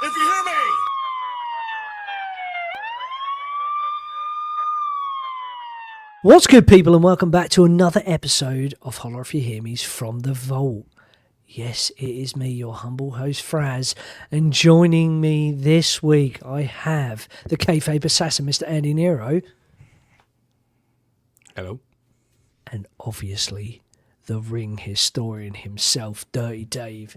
If you hear me! What's good, people, and welcome back to another episode of Holla If You Hear Me's From the Vault. Yes, it is me, your humble host, Fraz, and joining me this week, I have the kayfabe assassin, Mr. AndiNero. Hello. And obviously, the ring historian himself, DirtyDave.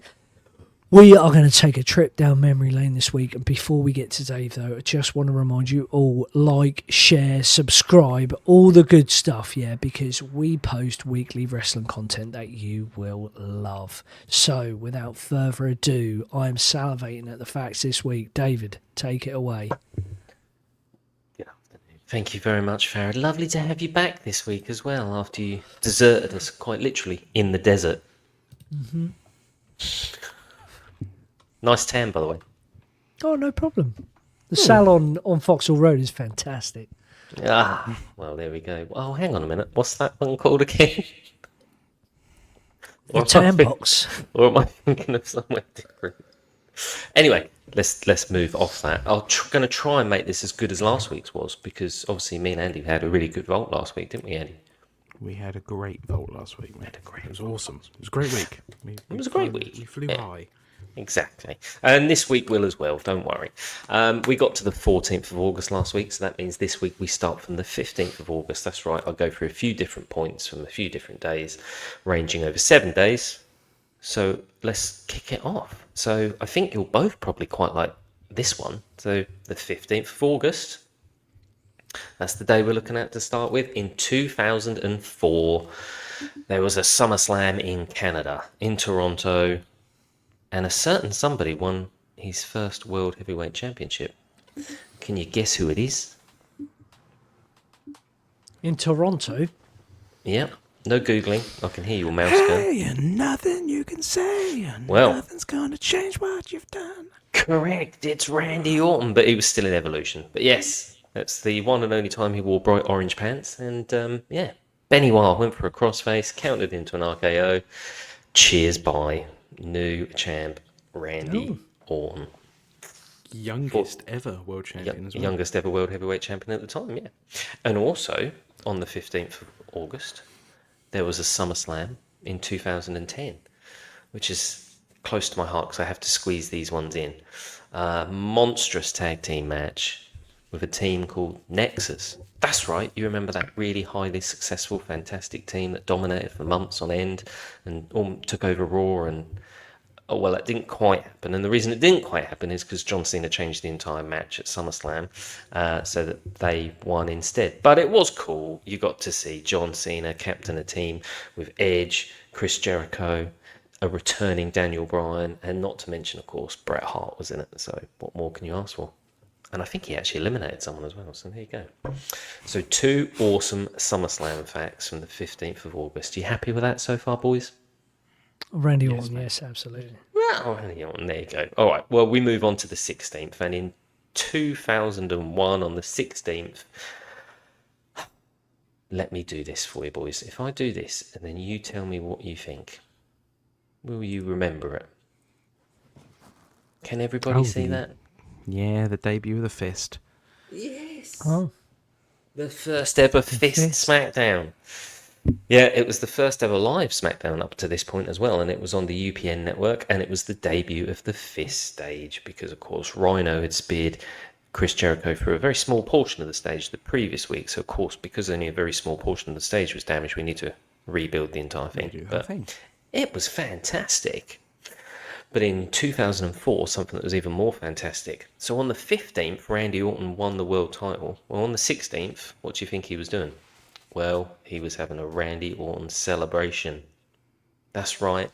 We are going to take a trip down memory lane this week, and before we get to Dave, though, I just want to remind you all, like, share, subscribe, all the good stuff, yeah, because we post weekly wrestling content that you will love. So, without further ado, I'm salivating at the facts this week. David, take it away. Good afternoon. Thank you very much, Farrah. Lovely to have you back this week as well, after you deserted us, quite literally, in the desert. Mm-hmm. Nice tan, by the way. Oh, no problem. The salon on Foxhall Road is fantastic. Ah, well, there we go. Oh, hang on a minute. What's that one called again? The tan box. Or am I thinking of somewhere different? Anyway, let's move off that. I'm going to try and make this as good as last week's was, because obviously me and Andy had a really good vault last week, didn't we, Andy? We had a great vault last week, mate. It was awesome. It was a great week. It was a great week. We flew high. Exactly. And this week will as well, don't worry. We got to the 14th of August last week, so that means this week we start from the 15th of August. That's right, I'll go through a few different points from a few different days, ranging over 7 days. So let's kick it off. So I think you'll both probably quite like this one. So the 15th of August, that's the day we're looking at to start with. In 2004, there was a SummerSlam in Canada, in Toronto, and a certain somebody won his first World Heavyweight Championship. Can you guess who it is? In Toronto? Yep. No Googling. I can hear your mouse go. Hey, and nothing you can say, and Well, nothing's going to change what you've done. correct. It's Randy Orton, but he was still in Evolution. But yes, that's the one and only time he wore bright orange pants. And yeah, Benny Wile went for a crossface, countered into an RKO. Cheers by new champ Randy Orton. Youngest ever world champion as well. Youngest ever world heavyweight champion at the time, yeah. And also, on the 15th of August, there was a SummerSlam in 2010, which is close to my heart because I have to squeeze these ones in. Monstrous tag team match with a team called Nexus. That's right, you remember that really highly successful, fantastic team that dominated for months on end and took over Raw and... Oh, well, that didn't quite happen. And the reason it didn't quite happen is because John Cena changed the entire match at SummerSlam so that they won instead. But it was cool. You got to see John Cena captain a team with Edge, Chris Jericho, a returning Daniel Bryan, and not to mention, of course, Bret Hart was in it. So what more can you ask for? And I think he actually eliminated someone as well. So there you go. So 2 awesome SummerSlam facts from the 15th of August. You happy with that so far, boys? Randy Orton, yes, absolutely. Well, there you go. All right, well, we move on to the 16th. And in 2001, on the 16th, let me do this for you, boys. If I do this, and then you tell me what you think, will you remember it? Can everybody see that? Yeah, the debut of the Fist. Yes. Oh. The first ever Fist SmackDown. Yeah, it was the first ever live SmackDown up to this point as well, and it was on the UPN network, and it was the debut of the Fist stage because, of course, Rhino had speared Chris Jericho for a very small portion of the stage the previous week. So, of course, because only a very small portion of the stage was damaged, we need to rebuild the entire thing. But it was fantastic. But in 2004, something that was even more fantastic. So on the 15th, Randy Orton won the world title. Well, on the 16th, what do you think he was doing? Well, he was having a Randy Orton celebration. That's right.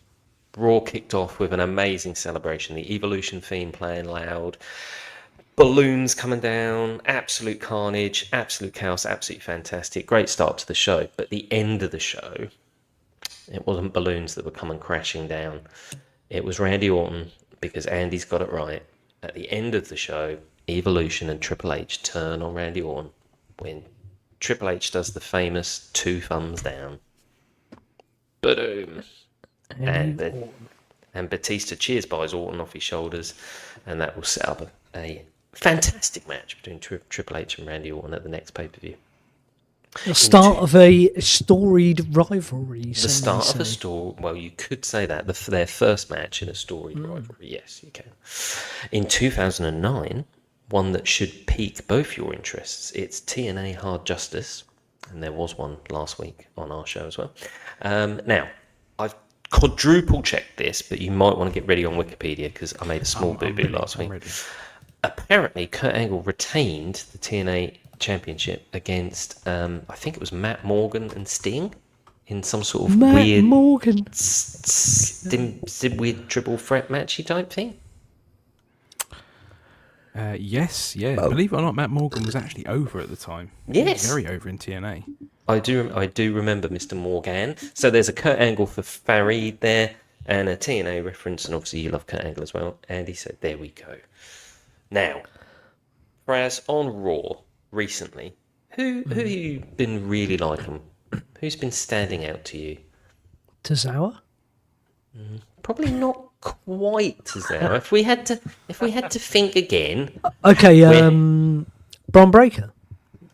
Raw kicked off with an amazing celebration. The Evolution theme playing loud. Balloons coming down. Absolute carnage. Absolute chaos. Absolutely fantastic. Great start to the show. But the end of the show, it wasn't balloons that were coming crashing down. It was Randy Orton, because Andy's got it right. At the end of the show, Evolution and Triple H turn on Randy Orton when Triple H does the famous 2 thumbs down. Boom. And then and Batista cheers buys Orton off his shoulders, and that will set up a fantastic match between Triple H and Randy Orton at the next pay-per-view. The start of a storied rivalry. The start of a story. Well, you could say that their first match in a storied rivalry. Yes, you can. In 2009, one that should pique both your interests. It's TNA Hard Justice, and there was one last week on our show as well. Now, I've quadruple checked this, but you might want to get ready on Wikipedia because I made a small boo-boo last week. Apparently, Kurt Angle retained the TNA Championship against, I think it was Matt Morgan and Sting in some sort of weird weird triple threat matchy type thing. Yes, yeah. Believe it or not, Matt Morgan was actually over at the time. Yes. He was very over in TNA. I do remember Mr. Morgan. So there's a Kurt Angle for Farid there, and a TNA reference, and obviously you love Kurt Angle as well. And he said, there we go. Now, Fraz, on Raw recently, who you been really liking? Who's been standing out to you? Tozawa? Probably not quite Tozawa. If we had to think again. Okay, Bron Breakker.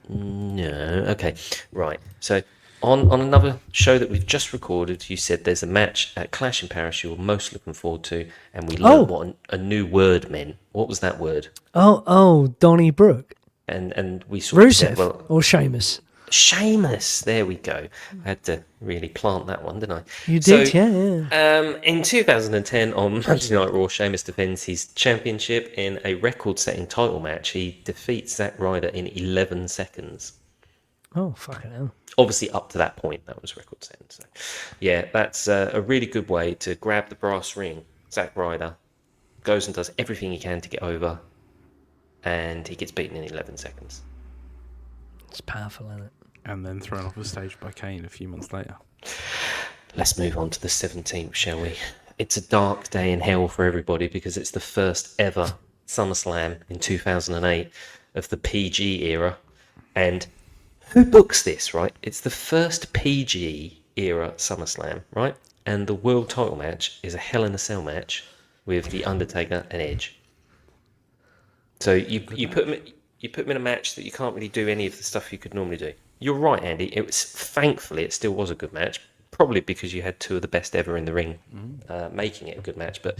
No. Okay. Right. So on another show that we've just recorded, you said there's a match at Clash in Paris you're most looking forward to, and we learned what a new word meant. What was that word? Oh, Donnie Brooke. And we sort of said, Rusev or Sheamus. Sheamus, there we go. I had to really plant that one, didn't I? You did, yeah. In 2010, on Monday Night Raw, Sheamus defends his championship in a record-setting title match. He defeats Zack Ryder in 11 seconds. Oh, fucking hell. Obviously, up to that point, that was record-setting. So, yeah, that's a really good way to grab the brass ring. Zack Ryder goes and does everything he can to get over, and he gets beaten in 11 seconds. It's powerful, isn't it? And then thrown off the stage by Kane a few months later. Let's move on to the 17th, shall we? It's a dark day in hell for everybody because it's the first ever SummerSlam in 2008 of the PG era. And who books this, right? It's the first PG era SummerSlam, right? And the world title match is a Hell in a Cell match with The Undertaker and Edge. So you put them in a match that you can't really do any of the stuff you could normally do. You're right, Andy. Thankfully, it still was a good match. Probably because you had two of the best ever in the ring, making it a good match. But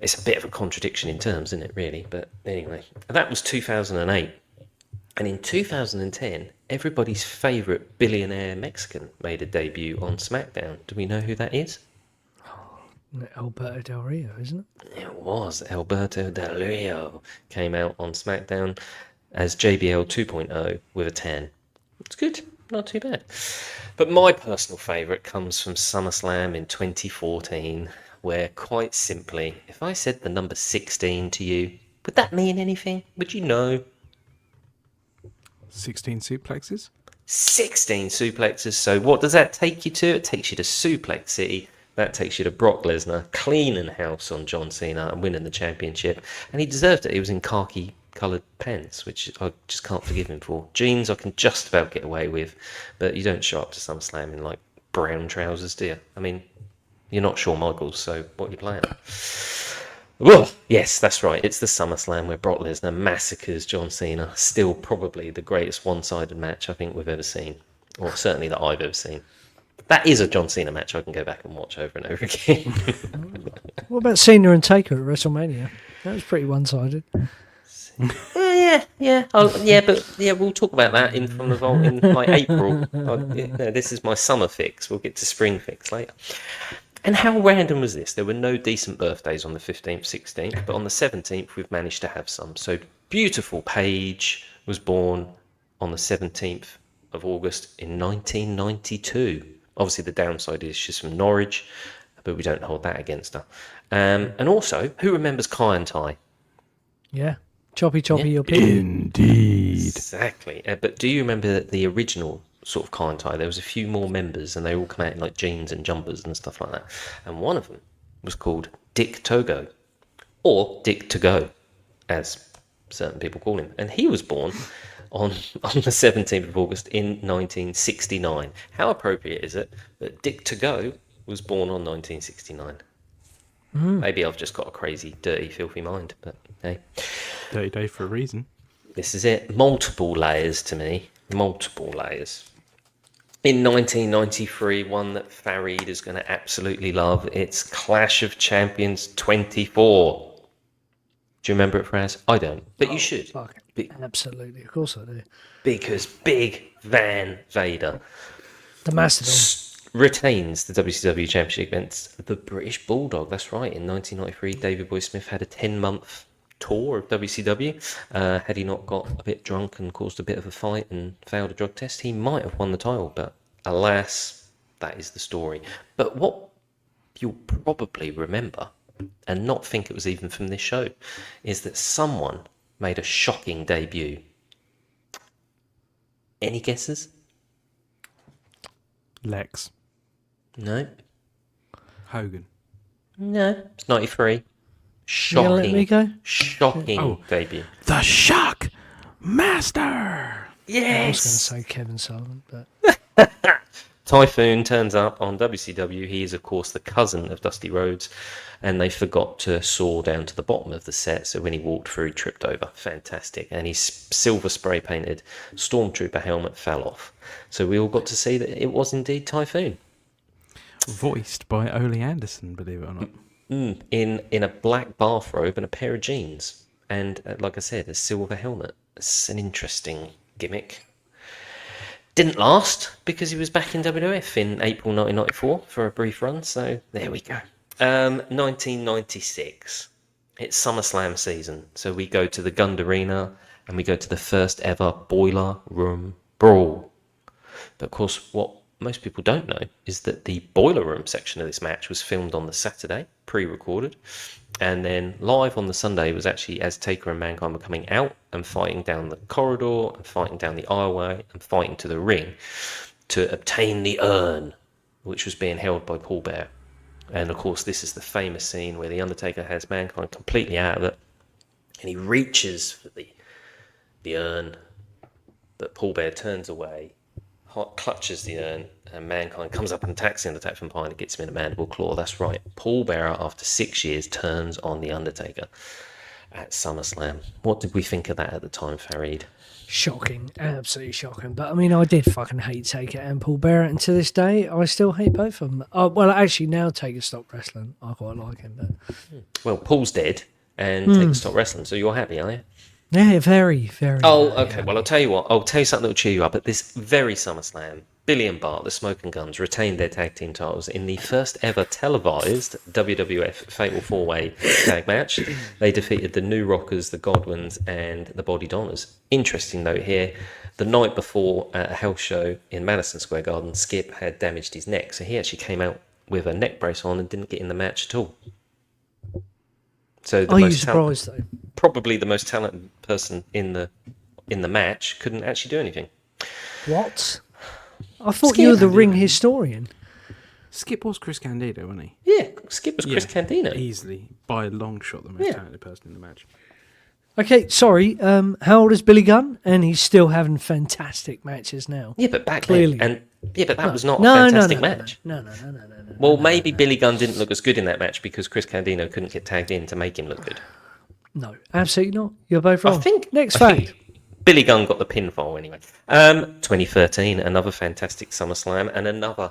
it's a bit of a contradiction in terms, isn't it, really? But anyway, that was 2008. And in 2010, everybody's favourite billionaire Mexican made a debut on SmackDown. Do we know who that is? Alberto Del Rio, isn't it? It was. Alberto Del Rio came out on SmackDown as JBL 2.0 with a 10. It's good. Not too bad. But my personal favourite comes from SummerSlam in 2014, where quite simply, if I said the number 16 to you, would that mean anything? Would you know? 16 suplexes? 16 suplexes. So what does that take you to? It takes you to Suplex City. That takes you to Brock Lesnar, cleaning house on John Cena and winning the championship. And he deserved it. He was in khaki-coloured pants, which I just can't forgive him for. Jeans I can just about get away with, but you don't show up to SummerSlam in, like, brown trousers, do you? I mean, you're not Shawn Michaels, so what are you playing? Well, yes, that's right. It's the SummerSlam where Brock Lesnar massacres John Cena. Still probably the greatest one-sided match I think we've ever seen, or certainly that I've ever seen. That is a John Cena match I can go back and watch over and over again. What about Cena and Taker at WrestleMania? That was pretty one-sided. Yeah. We'll talk about that from the vault in like April. This is my summer fix. We'll get to spring fix later. And how random was this? There were no decent birthdays on the 15th, 16th, but on the 17th we've managed to have some. So Beautiful Paige was born on the 17th of August in 1992. Obviously the downside is she's from Norwich, but we don't hold that against her. And also, who remembers Kai and Tai? Yeah. Choppy, your pig. Indeed. Exactly. But do you remember the original sort of Kai and Tai? There was a few more members, and they all come out in like jeans and jumpers and stuff like that. And one of them was called Dick Togo, or Dick To Go, as certain people call him. And he was born on the 17th of August in 1969. How appropriate is it that Dick To Go was born on 1969? Maybe I've just got a crazy, dirty, filthy mind, but hey. DirtyDave for a reason. This is it. Multiple layers to me. Multiple layers. In 1993, one that Farid is going to absolutely love. It's Clash of Champions 24. Do you remember it, Fraz? I don't, but you should. Absolutely, of course I do. Because Big Van Vader The Mastodon retains the WCW Championship against the British Bulldog. That's right. In 1993, David Boy Smith had a 10-month tour of WCW. Had he not got a bit drunk and caused a bit of a fight and failed a drug test, he might have won the title. But alas, that is the story. But what you'll probably remember, and not think it was even from this show, is that someone made a shocking debut. Any guesses? Lex. No. Hogan. No. It's 93. You Shocking. gonna let me go? Shocking debut. The Shock Master. I was Yes. going to say Kevin Sullivan, but Typhoon turns up on WCW. He is, of course, the cousin of Dusty Rhodes, and they forgot to saw down to the bottom of the set, so when he walked through, he tripped over. Fantastic. And his silver spray painted Stormtrooper helmet fell off. So we all got to see that it was indeed Typhoon. Voiced by Ole Anderson, believe it or not. In a black bathrobe and a pair of jeans. And, like I said, a silver helmet. It's an interesting gimmick. Didn't last because he was back in WWF in April 1994 for a brief run. So there we go. 1996. It's SummerSlam season. So we go to the Gund Arena and we go to the first ever Boiler Room Brawl. But of course, what most people don't know is that the Boiler Room section of this match was filmed on the Saturday, pre-recorded. And then live on the Sunday was actually as Taker and Mankind were coming out and fighting down the corridor and fighting down the aisleway and fighting to the ring to obtain the urn, which was being held by Paul Bearer. And of course, this is the famous scene where the Undertaker has Mankind completely out of it, and he reaches for the urn, but Paul Bearer turns away, clutches the urn, and Mankind comes up and attacks the Undertaker from behind and gets him in a mandible claw. That's right. Paul Bearer, after 6 years, turns on the Undertaker at SummerSlam. What did we think of that at the time, Farid? shocking, absolutely shocking. But I mean, I did fucking hate Taker and Paul Bearer, and to this day, I still hate both of them. Well, actually, now Taker stopped wrestling. I quite like him, but Well, Paul's dead and Taker stopped wrestling, so you're happy, are you? yeah, very, very. Oh, very okay. Well, I'll tell you what. I'll tell you something that'll cheer you up. At this very SummerSlam, Billy and Bart, the Smoking Guns, retained their tag team titles in the first ever televised WWF Fatal 4-Way tag match. They defeated the New Rockers, the Godwins, and the Body Donners. Interesting note here, the night before at a house show in Madison Square Garden, Skip had damaged his neck, so he actually came out with a neck brace on and didn't get in the match at all. So Are you surprised though? probably the most talented person in the match couldn't actually do anything. What? I thought you were the ring historian. Skip was Chris Candido, wasn't he? Yeah, Skip was Chris Candido. Easily, by a long shot, the most talented person in the match. Okay, sorry. How old is Billy Gunn? And he's still having fantastic matches now. Yeah, but back Clearly. then, but that was not a fantastic match. No. Well, maybe Billy Gunn didn't look as good in that match because Chris Candido couldn't get tagged in to make him look good. No, absolutely not. You're both wrong. Next I fact. think Billy Gunn got the pinfall anyway. 2013, another fantastic SummerSlam and another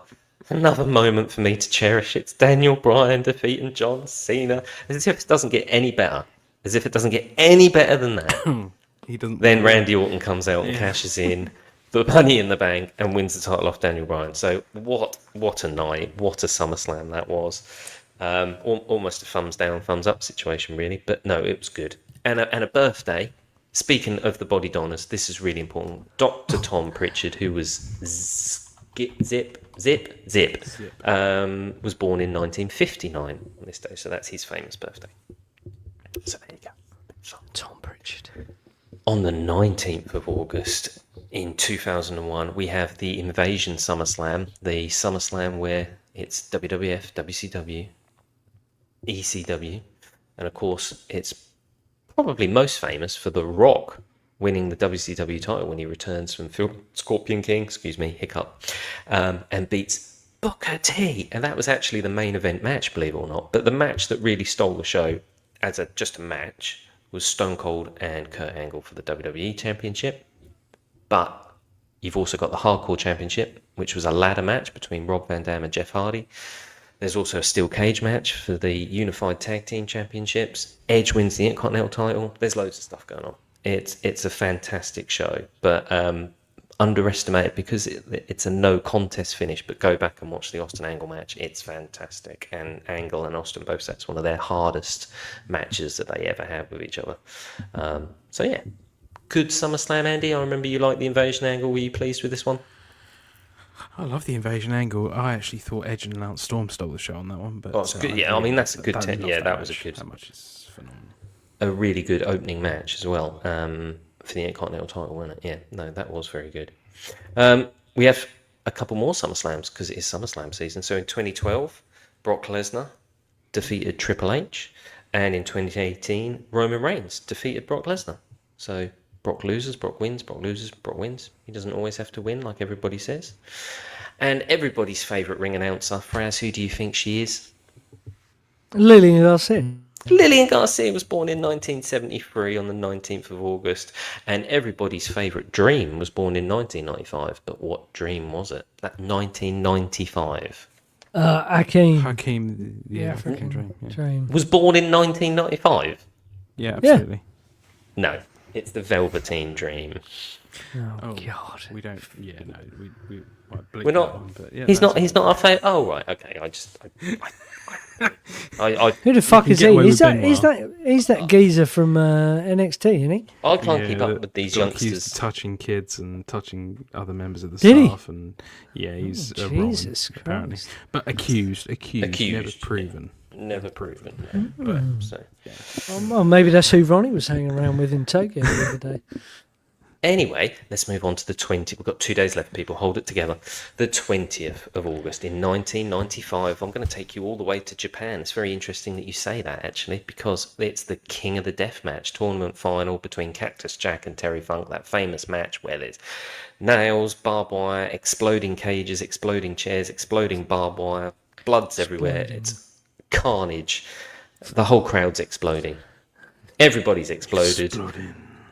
moment for me to cherish. It's Daniel Bryan defeating John Cena. As if it doesn't get any better. As if it doesn't get any better than that. He doesn't. Then Randy Orton comes out and cashes in the Money in the Bank and wins the title off Daniel Bryan. So what a night, what a SummerSlam that was. Almost a thumbs down, thumbs up situation really, but no, it was good. And a birthday. Speaking of the Body Donners, this is really important. Dr. Tom Pritchard, who was Zip, was born in 1959 on this day, so that's his famous birthday. So there you go. Tom Pritchard. On the 19th of August in 2001, we have the Invasion SummerSlam, the SummerSlam where it's WWF, WCW, ECW, and of course it's probably most famous for The Rock winning the WCW title when he returns from Scorpion King, and beats Booker T. And that was actually the main event match, believe it or not. But the match that really stole the show as just a match was Stone Cold and Kurt Angle for the WWE Championship. But you've also got the Hardcore Championship, which was a ladder match between Rob Van Dam and Jeff Hardy. There's also a steel cage match for the Unified Tag Team Championships. Edge wins the Intercontinental title. There's loads of stuff going on. It's a fantastic show, but underestimated because it's a no contest finish. But go back and watch the Austin Angle match. It's fantastic. And Angle and Austin both said it's one of their hardest matches that they ever had with each other. So yeah, good SummerSlam, Andy. I remember you liked the Invasion Angle. Were you pleased with this one? I love the Invasion Angle. I actually thought Edge and Lance Storm stole the show on that one. But it's good. Yeah, I mean that's a good. That was a good. That match is phenomenal. A really good opening match as well for the Intercontinental title, wasn't it? Yeah, no, that was very good. We have a couple more SummerSlams because it is SummerSlam season. So in 2012, Brock Lesnar defeated Triple H, and in 2018, Roman Reigns defeated Brock Lesnar. So Brock loses, Brock wins, Brock loses, Brock wins. He doesn't always have to win, like everybody says. And everybody's favourite ring announcer, Fraz, who do you think she is? Lillian Garcia. Lillian Garcia was born in 1973 on the 19th of August, and everybody's favourite Dream was born in 1995. But what dream was it? That 1995. Hakeem, the African Dream. Was born in 1995? Yeah, absolutely. No, it's the Velveteen Dream. Oh God. We don't. Yeah, no. We might bleep We're not. that one, but yeah, he's not our favourite. Oh right, okay. Who the fuck is he? Is that Benoit. that geezer from NXT, isn't he? I can't keep up with these youngsters. Touching kids and touching other members of the Did staff, and yeah, he's Jesus wrong, apparently. Christ. But accused, never proven. Never proven. But, so. Well, maybe that's who Ronnie was hanging around with in Tokyo the other day. Anyway, let's move on to the 20th. We've got 2 days left, people. Hold it together. The 20th of August in 1995. I'm going to take you all the way to Japan. It's very interesting that you say that, actually, because it's the King of the Deathmatch tournament final between Cactus Jack and Terry Funk, that famous match where there's nails, barbed wire, exploding cages, exploding chairs, exploding barbed wire, blood's everywhere. It's carnage. The whole crowd's exploding. Everybody's exploded.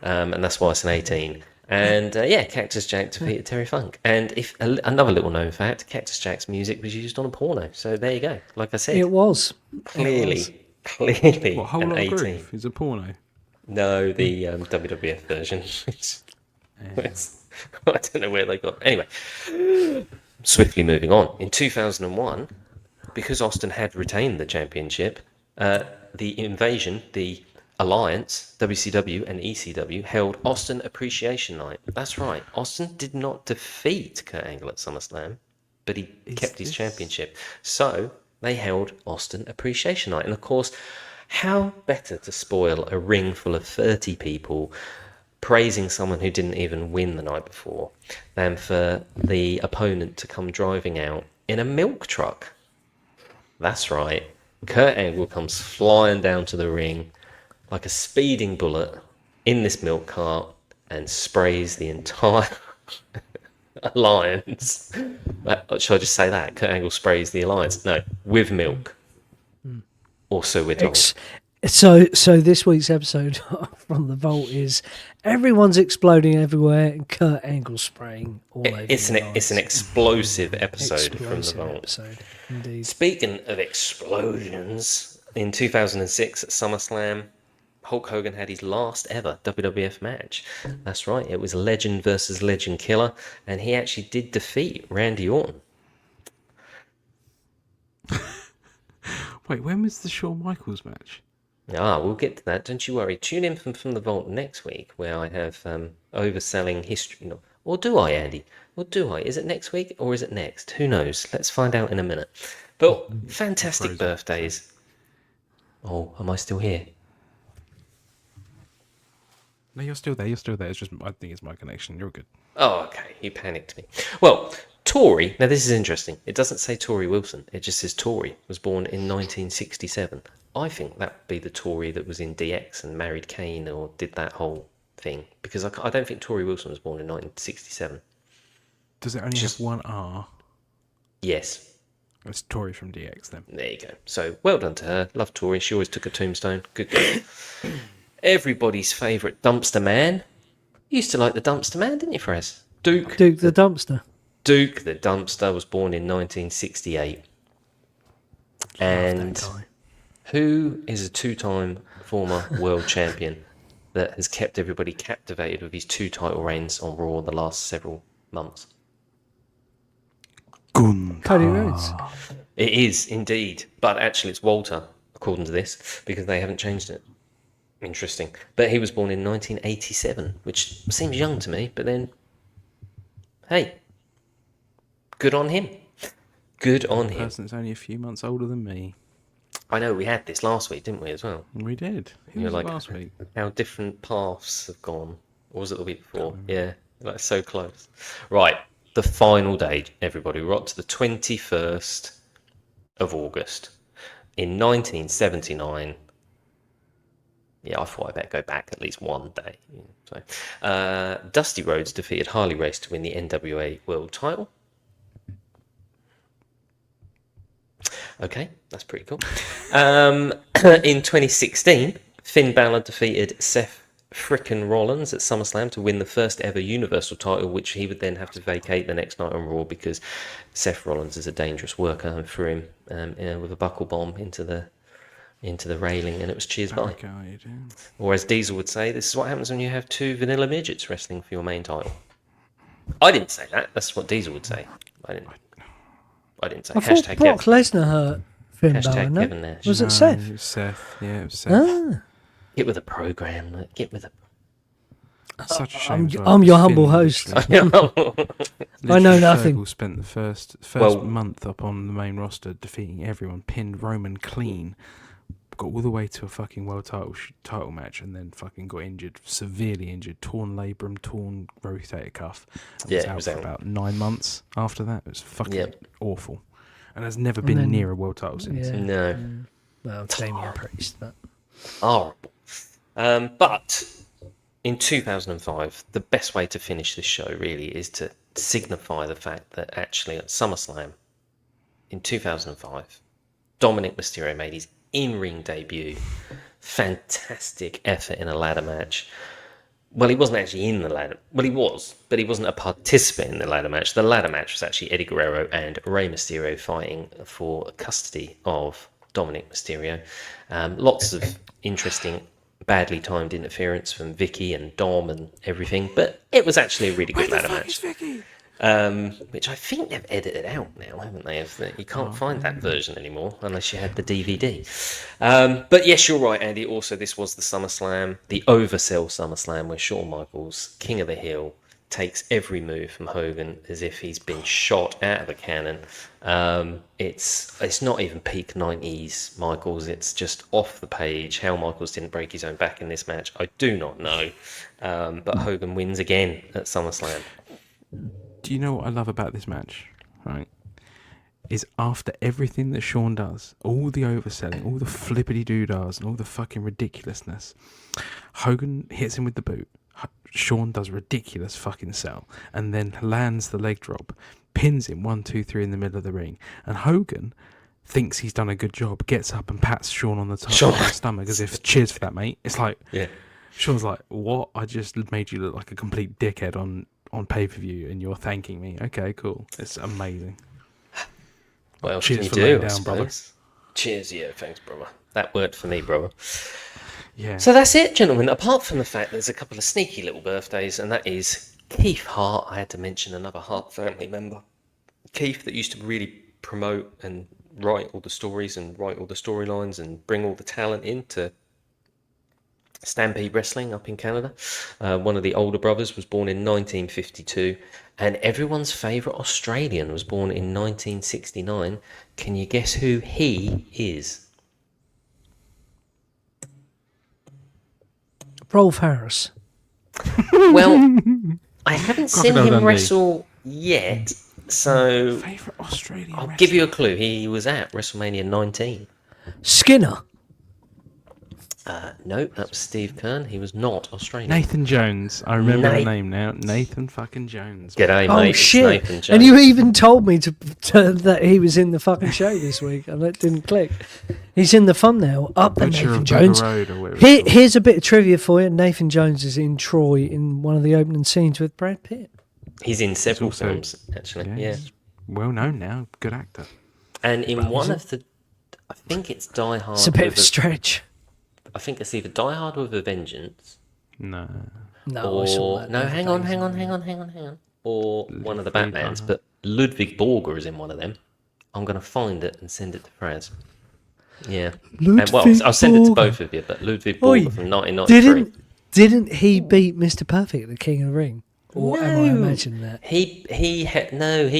And that's why it's an 18. And Cactus Jack defeated Terry Funk. And if another little known fact, Cactus Jack's music was used on a porno. So there you go. Like I said, it was clearly what, Whole an Lot of 18. Groove is a porno. No, the WWF version. I don't know where they got. Anyway, swiftly moving on. In 2001, because Austin had retained the championship, the Invasion, the Alliance, WCW and ECW, held Austin Appreciation Night. That's right. Austin did not defeat Kurt Angle at SummerSlam, but he kept his championship. So they held Austin Appreciation Night. And of course, how better to spoil a ring full of 30 people praising someone who didn't even win the night before than for the opponent to come driving out in a milk truck. That's right. Kurt Angle comes flying down to the ring like a speeding bullet in this milk cart and sprays the entire alliance. Should I just say that? Kurt Angle sprays the alliance? No, with milk. Also, we're told. So this week's episode from the Vault is everyone's exploding everywhere and Kurt Angle spraying all over. It's an explosive episode from the Vault. Episode, indeed. Speaking of explosions, in 2006 at SummerSlam, Hulk Hogan had his last ever WWF match. That's right, it was Legend versus Legend Killer, and he actually did defeat Randy Orton. Wait, when was the Shawn Michaels match? We'll get to that. Don't you worry. Tune in from the Vault next week, where I have overselling history. No, or do I, Andy? Or do I? Is it next week or is it next? Who knows? Let's find out in a minute. But fantastic birthdays. Oh, am I still here? No, you're still there. It's just, I think it's my connection. You're good. Oh, okay. You panicked me. Well, Tori, now this is interesting. It doesn't say Tori Wilson. It just says Tori was born in 1967. I think that would be the Tori that was in DX and married Kane or did that whole thing. Because I don't think Tori Wilson was born in 1967. Does it only have one R? Yes. It's Tori from DX then. There you go. So well done to her. Love Tori. She always took a tombstone. Good girl. Everybody's favourite dumpster man. You used to like the dumpster man, didn't you, Fraz? Duke the dumpster. Duke the dumpster was born in 1968. And That guy. who is a two-time former world champion that has kept everybody captivated with his 2 title reigns on Raw the last several months? Cody Rhodes. It is indeed, but actually it's Walter, according to this, because they haven't changed it. Interesting. But he was born in 1987, which seems young to me, but then, hey, good on him. Good on him. Person's only a few months older than me. I know, we had this last week, didn't we, as well? We did. Who You're was it like, last week? how different paths have gone. Or was it the week before? Yeah, like so close. Right, the final day, everybody. We're up to the 21st of August. In 1979, yeah, I thought I better go back at least one day. So, Dusty Rhodes defeated Harley Race to win the NWA World Title. Okay, that's pretty cool. In 2016, Finn Balor defeated Seth frickin' Rollins at SummerSlam to win the first ever Universal title, which he would then have to vacate the next night on Raw because Seth Rollins is a dangerous worker and threw him with a buckle bomb into the railing, and it was cheers bye. Or as Diesel would say, this is what happens when you have 2 vanilla midgets wrestling for your main title. I didn't say that. That's what Diesel would say. I didn't say. I thought Brock Lesnar hurt Finn Balor, no? Kevin Nash. Was it Seth? It was Seth. Yeah, it was Seth. Ah. Get with the program. Look. Get with the. Such a shame. I'm your humble host. I know nothing. Fergal spent the first month up on the main roster defeating everyone, pinned Roman clean, got all the way to a fucking world title match, and then fucking got injured, severely injured, torn labrum, torn rotator cuff, and was out for about 9 months after that. It was fucking awful, and has never been near a world title since. Yeah. No. Well, Damian Priest, but Horrible. But in 2005, the best way to finish this show really is to signify the fact that actually at SummerSlam in 2005, Dominic Mysterio made his in-ring debut. Fantastic effort in a ladder match. Well, he wasn't actually in the ladder. Well, he was, but he wasn't a participant in the ladder match. The ladder match was actually Eddie Guerrero and Rey Mysterio fighting for custody of Dominic Mysterio. Lots of interesting, badly timed interference from Vicky and Dom and everything, but it was actually a really good ladder match. Which I think they've edited out now, haven't they? You can't find that version anymore unless you had the DVD. But yes, you're right, Andy. Also, this was the SummerSlam, the oversell SummerSlam, where Shawn Michaels, King of the Hill, takes every move from Hogan as if he's been shot out of a cannon. It's not even peak 90s Michaels. It's just off the page. How Michaels didn't break his own back in this match, I do not know. But Hogan wins again at SummerSlam. Do you know what I love about this match? Right, is after everything that Shawn does, all the overselling, all the flippity doodahs, and all the fucking ridiculousness, Hogan hits him with the boot. Shawn does ridiculous fucking sell, and then lands the leg drop, pins him 1, 2, 3 in the middle of the ring, and Hogan thinks he's done a good job, gets up and pats Shawn on the top of the stomach as if cheers for that, mate. It's like, Shawn's like, what? I just made you look like a complete dickhead on pay-per-view and you're thanking me. Okay, cool. It's amazing. What else Cheers can for you laying do, down, brother. Cheers, yeah, thanks, brother. That worked for me, brother. Yeah. So that's it, gentlemen. Apart from the fact there's a couple of sneaky little birthdays, and that is Keith Hart. I had to mention another Hart family member. Keith, that used to really promote and write all the stories and write all the storylines and bring all the talent into Stampede Wrestling up in Canada. One of the older brothers was born in 1952, and everyone's favourite Australian was born in 1969. Can you guess who he is? Rolf Harris. Well, I haven't seen Crocodile him Dundee. wrestle yet, so Favourite Australian I'll wrestler? give you a clue. He was at WrestleMania 19. Skinner. No, that was Steve Kern. He was not Australian. Nathan Jones. I remember the name now. Nathan fucking Jones. G'day, Oh mate. shit! It's Nathan Jones. And you even told me to that he was in the fucking show this week, and that didn't click. He's in the thumbnail. Up the Butcher Nathan of Jones. Bugger Road or whatever it's called. Here's a bit of trivia for you. Nathan Jones is in Troy in one of the opening scenes with Brad Pitt. He's in several also- films, actually. Yeah. he's well known now. Good actor. And in Well, one is of the, I think it's Die Hard. It's a bit of with a stretch. I think it's either Die Hard with a Vengeance, No. No, I saw or that. no, the hang other on, day. hang on, hang on, hang on, hang on, or one of the Ludwig, Batmans. But Ludwig Borger is in one of them. I'm gonna find it and send it to Fraz. Yeah, and, well, Ludwig I'll send it to Borger. both of you. But Ludwig Oi, Borger from 1993. Didn't he beat Mr. Perfect, the King of the Ring? Or am I No. imagining that? He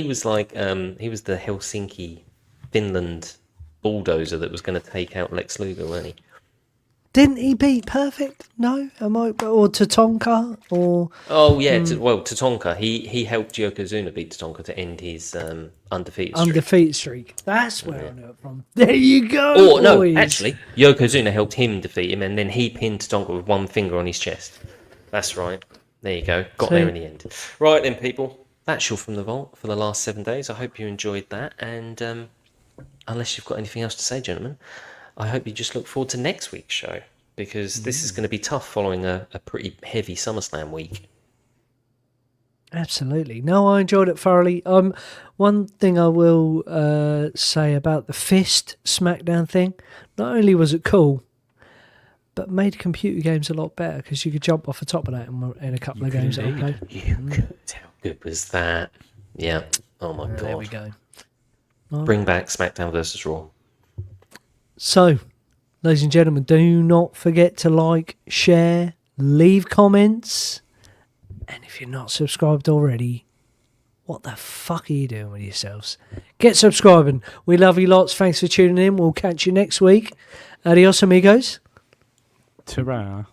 was like he was the Helsinki, Finland bulldozer that was going to take out Lex Luger, wasn't he? Didn't he beat Perfect? No, am I? Or Tatanka? Or Oh yeah, Tatanka. He helped Yokozuna beat Tatanka to end his undefeated streak. undefeated streak? That's where I know it from. There you go. Or no, boys. actually, Yokozuna helped him defeat him, and then he pinned Tatanka with one finger on his chest. That's right. There you go. Got there in the end. Right then, people. That's all from the vault for the last 7 days. I hope you enjoyed that, and unless you've got anything else to say, gentlemen, I hope you just look forward to next week's show, because this is going to be tough following a pretty heavy SummerSlam week. Absolutely. No, I enjoyed it thoroughly. One thing I will say about the Fist SmackDown thing, not only was it cool, but made computer games a lot better, because you could jump off the top of that in a couple of games that I played. You could. How good was that? Yeah. Oh my god. There we go. Bring back SmackDown versus Raw. So, ladies and gentlemen, do not forget to like, share, leave comments, and if you're not subscribed already, what the fuck are you doing with yourselves? Get subscribing. We love you lots. Thanks for tuning in. We'll catch you next week. Adios, amigos. Ta-ra.